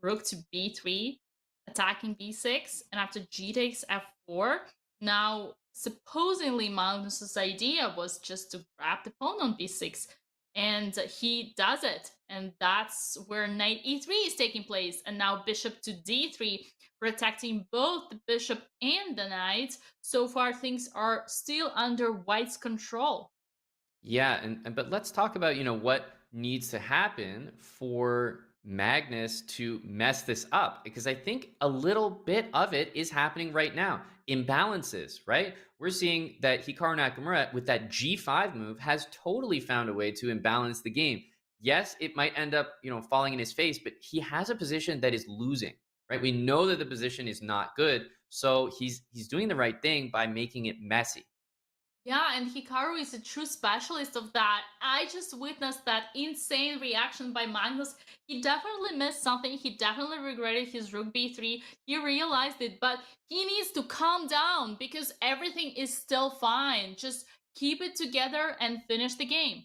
rook to b3, attacking b6, and after g takes f4. Now, supposedly Magnus's idea was just to grab the pawn on b6, and he does it, and that's where knight e3 is taking place, and now bishop to d3, protecting both the bishop and the knight. So far, things are still under white's control. Yeah, but let's talk about, what needs to happen for Magnus to mess this up, because I think a little bit of it is happening right now. Imbalances, right? We're seeing that Hikaru Nakamura with that G5 move has totally found a way to imbalance the game. Yes, it might end up, falling in his face, but he has a position that is losing, right? We know that the position is not good, so he's doing the right thing by making it messy. Yeah, and Hikaru is a true specialist of that. I just witnessed that insane reaction by Magnus. He definitely missed something. He definitely regretted his rook b3. He realized it, but he needs to calm down because everything is still fine. Just keep it together and finish the game.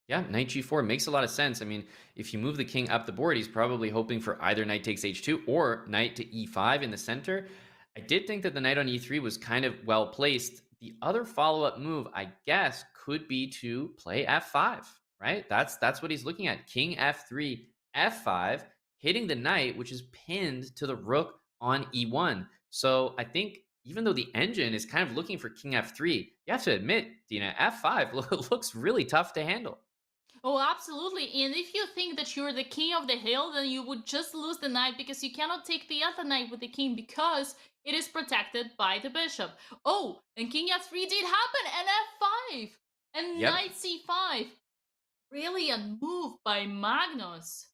Yeah, knight g4 makes a lot of sense. I mean, if you move the king up the board, he's probably hoping for either knight takes h2 or knight to e5 in the center. I did think that the knight on e3 was kind of well placed. The other follow-up move, I guess, could be to play f5, right? That's what he's looking at. King f3, f5, hitting the knight, which is pinned to the rook on e1. So I think even though the engine is kind of looking for king f3, you have to admit, Dina, f5 looks really tough to handle. Oh, absolutely. And if you think that you're the king of the hill, then you would just lose the knight because you cannot take the other knight with the king because it is protected by the bishop. Oh, and king f3 did happen, and f5, and Yep. knight c5. Brilliant move by Magnus.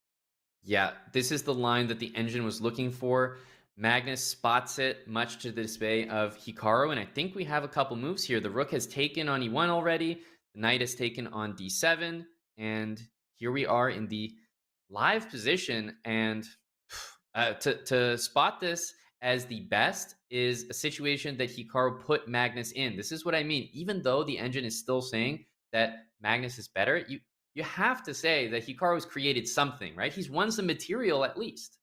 Yeah, this is the line that the engine was looking for. Magnus spots it, much to the dismay of Hikaru, and I think we have a couple moves here. The rook has taken on e1 already. The knight has taken on d7, and here we are in the live position. And to spot this as the best is a situation that Hikaru put Magnus in. This is what I mean. Even though the engine is still saying that Magnus is better, you have to say that Hikaru's created something, right? He's won some material at least.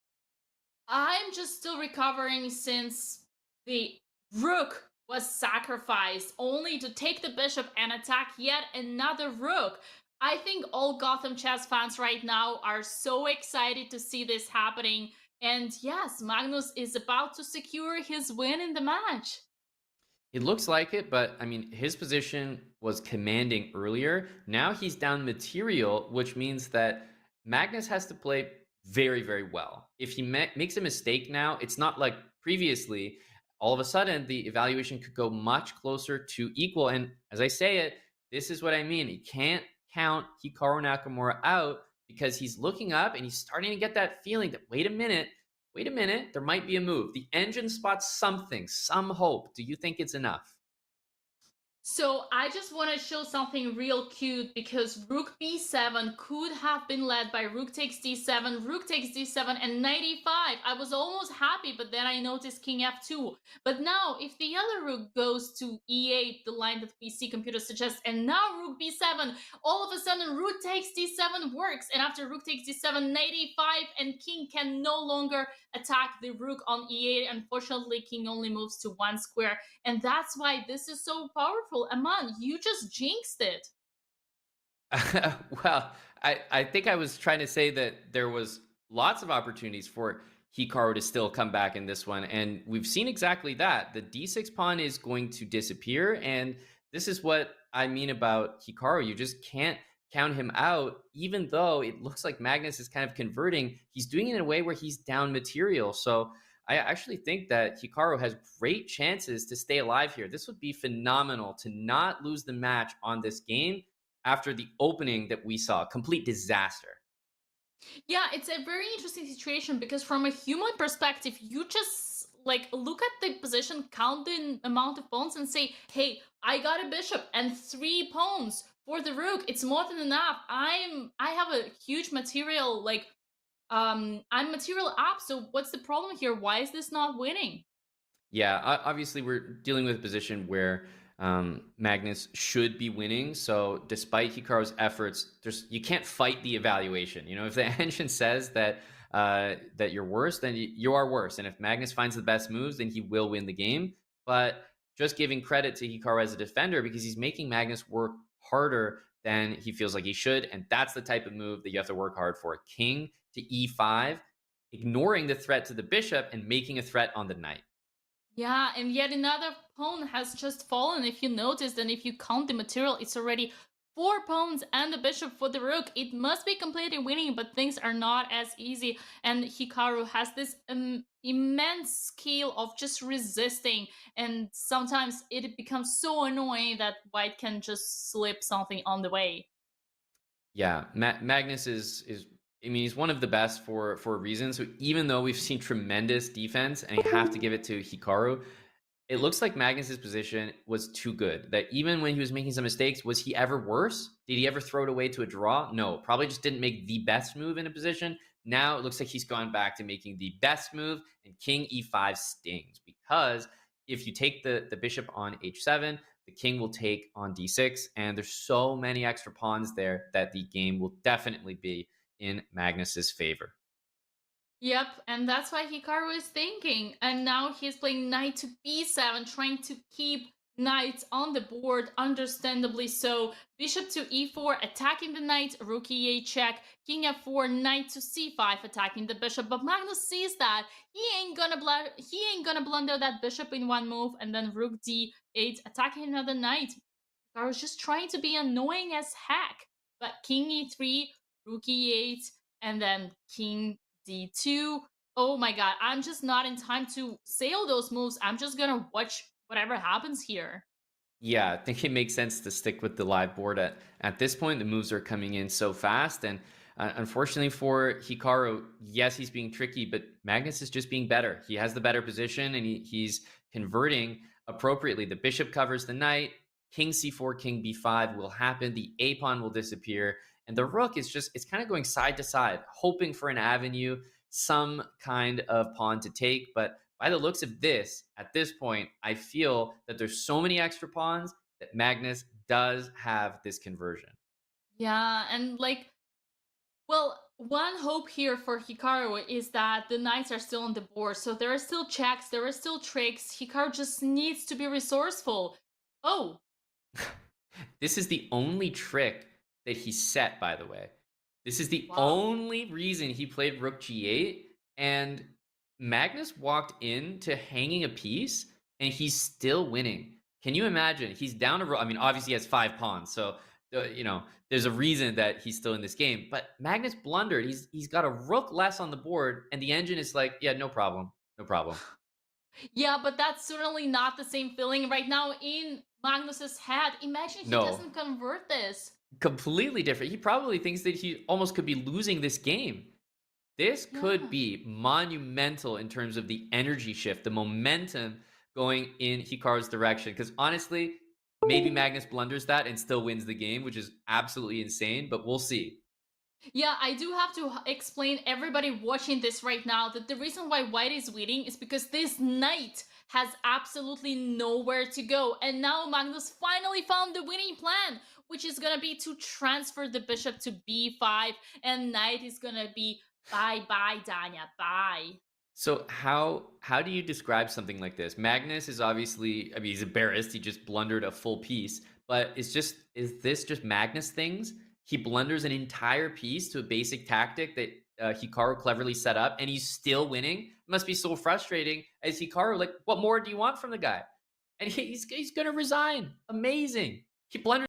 I'm just still recovering since the rook was sacrificed only to take the bishop and attack yet another rook. I think all Gotham chess fans right now are so excited to see this happening. And yes, Magnus is about to secure his win in the match. It looks like it, but I mean, his position was commanding earlier. Now he's down material, which means that Magnus has to play very, very well. If he makes a mistake now, it's not like previously. All of a sudden, the evaluation could go much closer to equal. And as I say it, this is what I mean. He can't count Hikaru Nakamura out because he's looking up and he's starting to get that feeling that, wait a minute, there might be a move. The engine spots something, some hope. Do you think it's enough? So I just want to show something real cute because rook b7 could have been led by rook takes d7, rook takes d7, and knight e5. I was almost happy, but then I noticed king f2. But now, if the other rook goes to e8, the line that we see computers suggest, and now rook b7, all of a sudden rook takes d7 works, and after rook takes d7, knight e5, and king can no longer attack the rook on e8. Unfortunately, king only moves to one square, and that's why this is so powerful. Aman, you just jinxed it. Well, I think I was trying to say that there was lots of opportunities for Hikaru to still come back in this one, and we've seen exactly that. The d6 pawn is going to disappear, and this is what I mean about Hikaru. You just can't count him out, even though it looks like Magnus is kind of converting. He's doing it in a way where he's down material. So I actually think that Hikaru has great chances to stay alive here. This would be phenomenal to not lose the match on this game after the opening that we saw. Complete disaster. Yeah, it's a very interesting situation because from a human perspective, you just like look at the position, count the amount of pawns, and say, "Hey, I got a bishop and 3 pawns for the rook. It's more than enough. I have a huge material I'm material up. So what's the problem here? Why is this not winning?" Yeah, obviously we're dealing with a position where Magnus should be winning. So despite Hikaru's efforts, you can't fight the evaluation. If the engine says that that you're worse, then you are worse. And if Magnus finds the best moves, then he will win the game. But just giving credit to Hikaru as a defender because he's making Magnus work harder than he feels like he should. And that's the type of move that you have to work hard for. King to e5, ignoring the threat to the bishop and making a threat on the knight. Yeah, and yet another pawn has just fallen. If you noticed, and if you count the material, it's already 4 pawns and the bishop for the rook. It must be completely winning, but things are not as easy. And Hikaru has this immense skill of just resisting, and sometimes it becomes so annoying that white can just slip something on the way. Yeah, Magnus is I mean, he's one of the best for a reason. So even though we've seen tremendous defense, and you have to give it to Hikaru, it looks like Magnus's position was too good. That even when he was making some mistakes, was he ever worse? Did he ever throw it away to a draw? No, probably just didn't make the best move in a position. Now it looks like he's gone back to making the best move, and King e5 stings because if you take the bishop on h7, the king will take on d6, and there's so many extra pawns there that the game will definitely be in Magnus's favor. Yep, and that's why Hikaru is thinking. And now he's playing knight to b7, trying to keep knights on the board, understandably so. Bishop to e4, attacking the knight, rook e8 check, king f4, knight to c5, attacking the bishop. But Magnus sees that he ain't gonna blunder that bishop in one move, and then rook d8, attacking another knight. Hikaru's just trying to be annoying as heck. But king e3, rook e8, and then king d2. Oh my god, I'm just not in time to say all those moves. I'm just gonna watch whatever happens here. Yeah, I think it makes sense to stick with the live board at this point. The moves are coming in so fast, and unfortunately for Hikaru, yes, he's being tricky, but Magnus is just being better. He has the better position, and he's converting appropriately. The bishop covers the knight. King c4, king b5 will happen. The a pawn will disappear, and the rook is just, it's kind of going side to side, hoping for an avenue, some kind of pawn to take. But by the looks of this, at this point, I feel that there's so many extra pawns that Magnus does have this conversion. Yeah, and like, well, one hope here for Hikaru is that the knights are still on the board. So there are still checks, there are still tricks. Hikaru just needs to be resourceful. Oh, This is the only trick that he set, by the way. This is the wow. only reason he played rook g8, and Magnus walked into hanging a piece, and he's still winning. Can you imagine? He's down a rook. I mean, obviously he has 5 pawns, so there's a reason that he's still in this game. But Magnus blundered. He's got a rook less on the board, and the engine is like, yeah, no problem, no problem. Yeah, but that's certainly not the same feeling right now in Magnus's head. Imagine he No, doesn't convert this. completely different. He probably thinks that he almost could be losing this game. This could Yeah. be monumental in terms of the energy shift, the momentum going in Hikaru's direction. Because honestly, maybe Magnus blunders that and still wins the game, which is absolutely insane, but we'll see. Yeah, I do have to explain everybody watching this right now that the reason why white is winning is because this knight has absolutely nowhere to go. And now Magnus finally found the winning plan, which is gonna be to transfer the bishop to b5, and knight is gonna be bye-bye, Danya, bye. So how do you describe something like this? Magnus is obviously, I mean, he's embarrassed. He just blundered a full piece, but is this just Magnus things? He blunders an entire piece to a basic tactic that Hikaru cleverly set up, and he's still winning. It must be so frustrating as Hikaru. Like, what more do you want from the guy? And he's gonna resign. Amazing. He blunders